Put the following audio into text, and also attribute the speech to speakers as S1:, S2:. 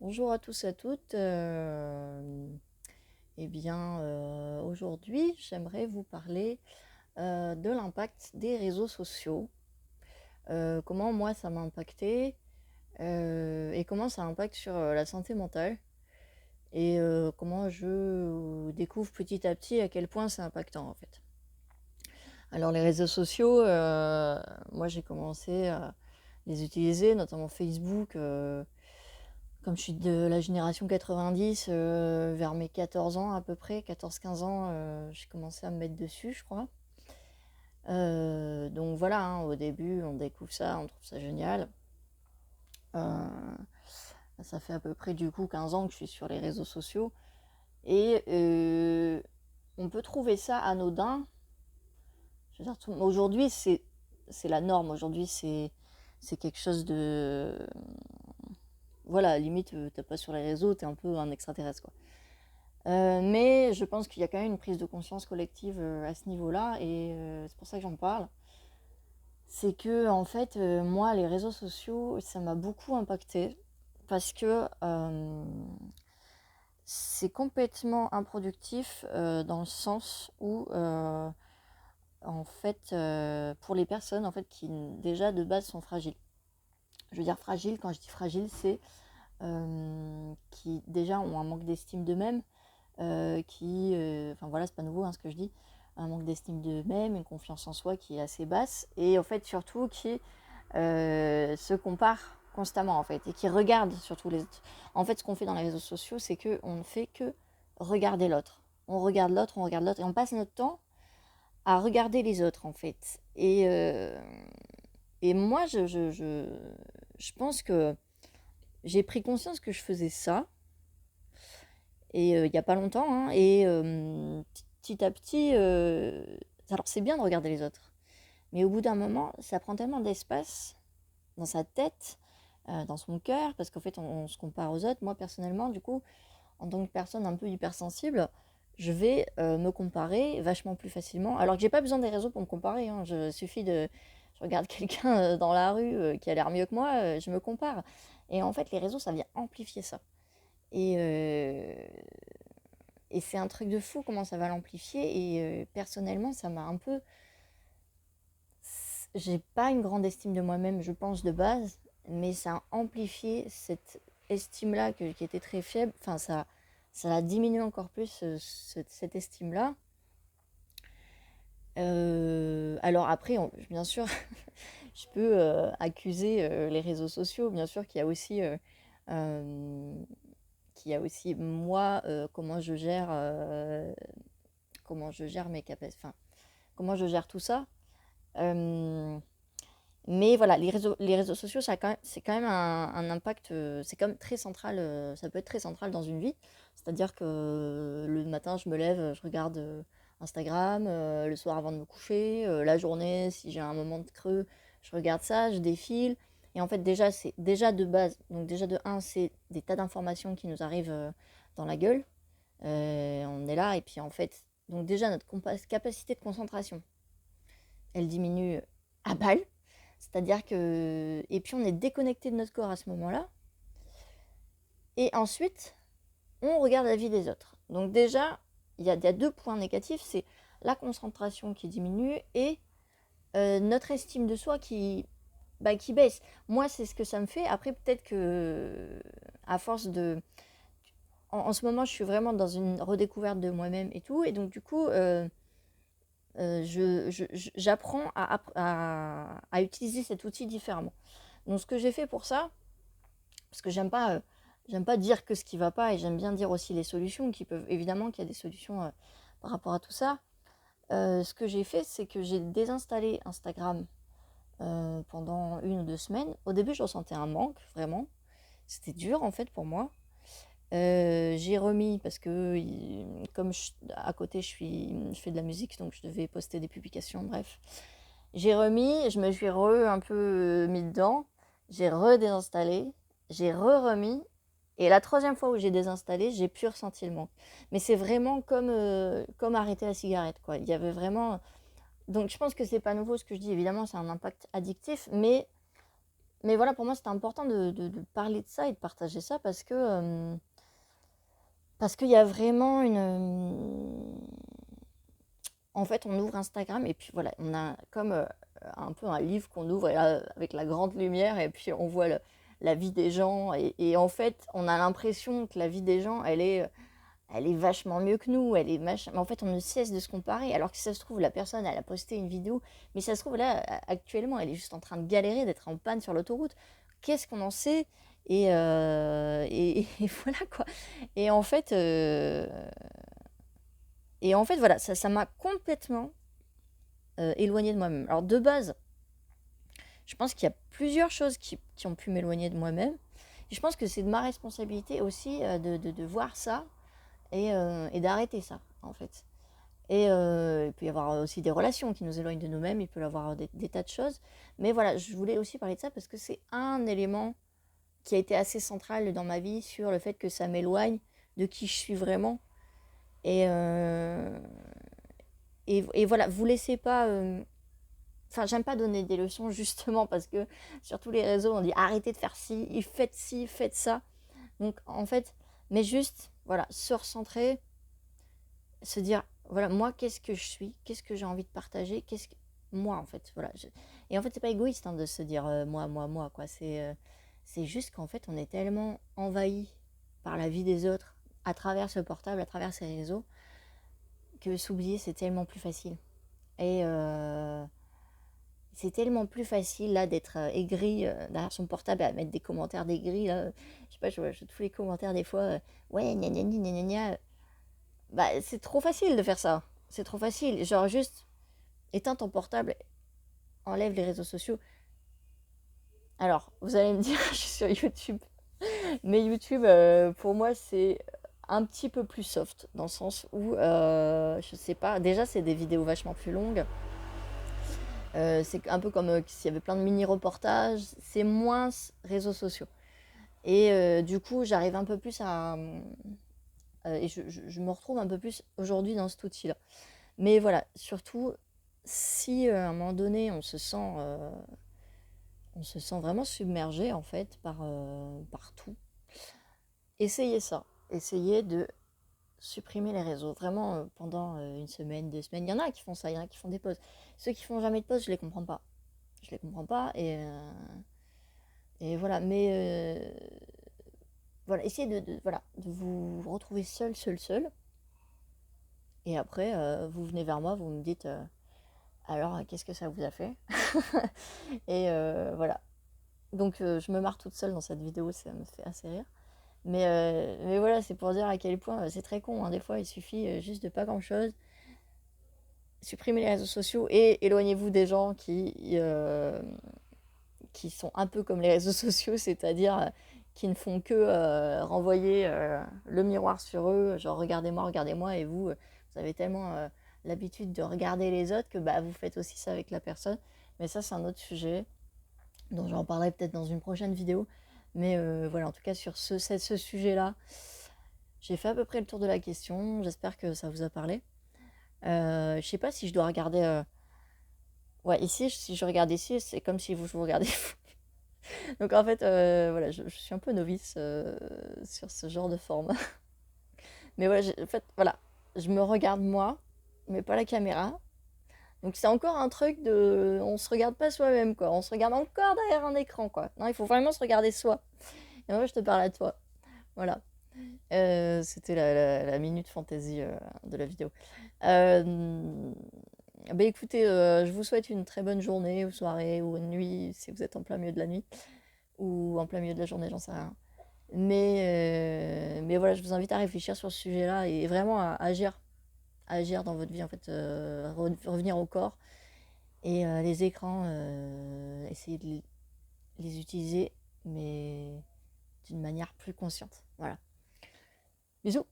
S1: Bonjour à tous et à toutes. Aujourd'hui, j'aimerais vous parler de l'impact des réseaux sociaux. Comment moi ça m'a impacté et comment ça impacte sur la santé mentale et comment je découvre petit à petit à quel point c'est impactant en fait. Alors les réseaux sociaux, moi j'ai commencé à les utiliser, notamment Facebook. Comme je suis de la génération 90, vers mes 14 ans à peu près, 14-15 ans, j'ai commencé à me mettre dessus, je crois. Donc voilà, hein, au début, on découvre ça, on trouve ça génial. Euh, Ça fait à peu près du coup 15 ans que je suis sur les réseaux sociaux. Et on peut trouver ça anodin. Je veux dire, aujourd'hui, c'est la norme. Aujourd'hui, c'est quelque chose de... Voilà, limite, t'es pas sur les réseaux, t'es un peu un extraterrestre, quoi. Mais je pense qu'il y a quand même une prise de conscience collective à ce niveau-là, et c'est pour ça que j'en parle. C'est que, en fait, moi, les réseaux sociaux, ça m'a beaucoup impacté parce que c'est complètement improductif dans le sens où, en fait, pour les personnes en fait, qui déjà de base sont fragiles. Je veux dire fragile, quand je dis fragile, c'est qui déjà ont un manque d'estime d'eux-mêmes, enfin voilà, c'est pas nouveau hein, ce que je dis, un manque d'estime d'eux-mêmes, une confiance en soi qui est assez basse, et en fait surtout qui se comparent constamment en fait, et qui regardent surtout les autres. En fait, ce qu'on fait dans les réseaux sociaux, c'est qu'on ne fait que regarder l'autre. On regarde l'autre, on regarde l'autre, et on passe notre temps à regarder les autres en fait. Et moi, je pense que j'ai pris conscience que je faisais ça, et il n'y a pas longtemps, hein, et petit à petit, alors c'est bien de regarder les autres, mais au bout d'un moment, ça prend tellement d'espace dans sa tête, dans son cœur, parce qu'en fait, on se compare aux autres. Moi, personnellement, du coup, en tant que personne un peu hypersensible, je vais me comparer vachement plus facilement, alors que j'ai pas besoin des réseaux pour me comparer, hein. Suffit de... Je regarde quelqu'un dans la rue qui a l'air mieux que moi, je me compare. Et en fait, les réseaux, ça vient amplifier ça. Et, euh, et c'est un truc de fou comment ça va l'amplifier. Et personnellement, ça m'a un peu... J'ai pas une grande estime de moi-même, je pense, de base, mais ça a amplifié cette estime-là qui était très faible. Enfin, ça a diminué encore plus cette estime-là. Alors après, bien sûr, je peux accuser les réseaux sociaux, bien sûr euh, qu'il y a aussi moi, comment je gère mes capacités, enfin, comment je gère tout ça. Euh, mais voilà, les réseaux sociaux, c'est quand même un impact, c'est quand même très central, ça peut être très central dans une vie. C'est-à-dire que le matin, je me lève, je regarde Instagram, le soir avant de me coucher, la journée, si j'ai un moment de creux, je regarde ça, je défile. Et en fait, déjà, c'est déjà de base, donc déjà de un, c'est des tas d'informations qui nous arrivent dans la gueule. On est là, et puis en fait, donc déjà, notre capacité de concentration, elle diminue à balle. C'est-à-dire que... Et puis on est déconnecté de notre corps à ce moment-là. Et ensuite, on regarde la vie des autres. Donc déjà, il y a deux points négatifs. C'est la concentration qui diminue et notre estime de soi qui baisse. Moi, c'est ce que ça me fait. Après, peut-être que à force de... En ce moment, je suis vraiment dans une redécouverte de moi-même et tout. Et donc, du coup, j'apprends à utiliser cet outil différemment. Donc, ce que j'ai fait pour ça, parce que j'aime pas dire que ce qui va pas, et j'aime bien dire aussi les solutions qui peuvent, évidemment qu'il y a des solutions par rapport à tout ça. Ce que j'ai fait, c'est que j'ai désinstallé Instagram pendant 1 ou 2 semaines. Au début, je ressentais un manque, vraiment. C'était dur, en fait, pour moi. J'ai remis, parce que comme à côté, je fais de la musique, donc je devais poster des publications, bref. J'ai remis, je me suis un peu mis dedans. J'ai redésinstallé, j'ai remis. Et la troisième fois où j'ai désinstallé, j'ai plus ressenti le manque. Mais c'est vraiment comme arrêter la cigarette, quoi. Il y avait vraiment... Donc je pense que c'est pas nouveau ce que je dis. Évidemment, c'est un impact addictif, mais mais voilà, pour moi, c'était important de parler de ça et de partager ça parce qu'il y a vraiment en fait, on ouvre Instagram et puis voilà, on a comme un peu un livre qu'on ouvre et là, avec la grande lumière et puis on voit la vie des gens et en fait, on a l'impression que la vie des gens, elle est vachement mieux que nous, elle est mais en fait, on ne cesse de se comparer alors que si ça se trouve, la personne, elle a posté une vidéo, mais ça se trouve là, actuellement, elle est juste en train de galérer, d'être en panne sur l'autoroute. Qu'est-ce qu'on en sait? Et voilà quoi. Et en fait, euh, et en fait, voilà, ça m'a complètement éloignée de moi-même. Alors de base, je pense qu'il y a plusieurs choses qui ont pu m'éloigner de moi-même. Et je pense que c'est de ma responsabilité aussi de voir ça et d'arrêter ça, en fait. Il peut y avoir aussi des relations qui nous éloignent de nous-mêmes, il peut y avoir des tas de choses. Mais voilà, je voulais aussi parler de ça parce que c'est un élément qui a été assez central dans ma vie sur le fait que ça m'éloigne de qui je suis vraiment. Et, euh, et voilà, vous laissez pas. Enfin, j'aime pas donner des leçons justement parce que sur tous les réseaux, on dit arrêtez de faire ci, faites ça. Donc en fait, mais juste, voilà, se recentrer, se dire, voilà, moi, qu'est-ce que je suis, qu'est-ce que j'ai envie de partager, qu'est-ce que. Moi, en fait, voilà. Et en fait, c'est pas égoïste hein, de se dire moi, quoi. C'est juste qu'en fait, on est tellement envahi par la vie des autres à travers ce portable, à travers ces réseaux, que s'oublier, c'est tellement plus facile. Et c'est tellement plus facile là d'être aigri derrière son portable à mettre des commentaires d'aigri là. Je sais pas, je vois tous les commentaires des fois. Ouais, gna gna gna gna gna. Bah, c'est trop facile de faire ça. C'est trop facile. Genre juste éteins ton portable, enlève les réseaux sociaux. Alors, vous allez me dire, je suis sur YouTube. Mais YouTube, pour moi, c'est un petit peu plus soft dans le sens où, je sais pas, déjà c'est des vidéos vachement plus longues. C'est un peu comme s'il y avait plein de mini-reportages. C'est moins réseaux sociaux. Et du coup, j'arrive un peu plus à. Et je me retrouve un peu plus aujourd'hui dans cet outil-là. Mais voilà, surtout, si à un moment donné, on se sent vraiment submergé en fait par tout, essayez ça. Essayez de supprimer les réseaux vraiment pendant une semaine, 2 semaines. Il y en a qui font ça, il y en a qui font des pauses. Ceux qui font jamais de pause, je les comprends pas. Je les comprends pas et voilà. Mais voilà, essayez voilà, de vous retrouver seul. Et après, vous venez vers moi, vous me dites alors qu'est-ce que ça vous a fait. Et voilà. Donc je me marre toute seule dans cette vidéo, ça me fait assez rire. Mais voilà, c'est pour dire à quel point c'est très con. Hein. Des fois, il suffit juste de pas grand-chose. Supprimez les réseaux sociaux et éloignez-vous des gens qui sont un peu comme les réseaux sociaux, c'est-à-dire qui ne font que renvoyer le miroir sur eux, genre regardez-moi, et vous avez tellement l'habitude de regarder les autres que bah, vous faites aussi ça avec la personne. Mais ça, c'est un autre sujet dont j'en parlerai peut-être dans une prochaine vidéo. Mais voilà, en tout cas, sur ce sujet-là, j'ai fait à peu près le tour de la question. J'espère que ça vous a parlé. Je sais pas si je dois regarder. Ouais, ici, si je regarde ici, c'est comme si vous regardez. Donc en fait, voilà, je suis un peu novice sur ce genre de format. Mais voilà, en fait, voilà, je me regarde moi, mais pas la caméra. Donc c'est encore un truc de. On se regarde pas soi-même, quoi. On se regarde encore derrière un écran, quoi. Non, il faut vraiment se regarder soi. Et moi, je te parle à toi. Voilà. C'était la minute fantaisie de la vidéo. Bah écoutez, je vous souhaite une très bonne journée ou soirée ou nuit si vous êtes en plein milieu de la nuit ou en plein milieu de la journée, j'en sais rien. Mais voilà, je vous invite à réfléchir sur ce sujet-là et vraiment à agir dans votre vie, en fait, revenir au corps. Et les écrans, essayez de les utiliser, mais d'une manière plus consciente. Voilà. Bisous!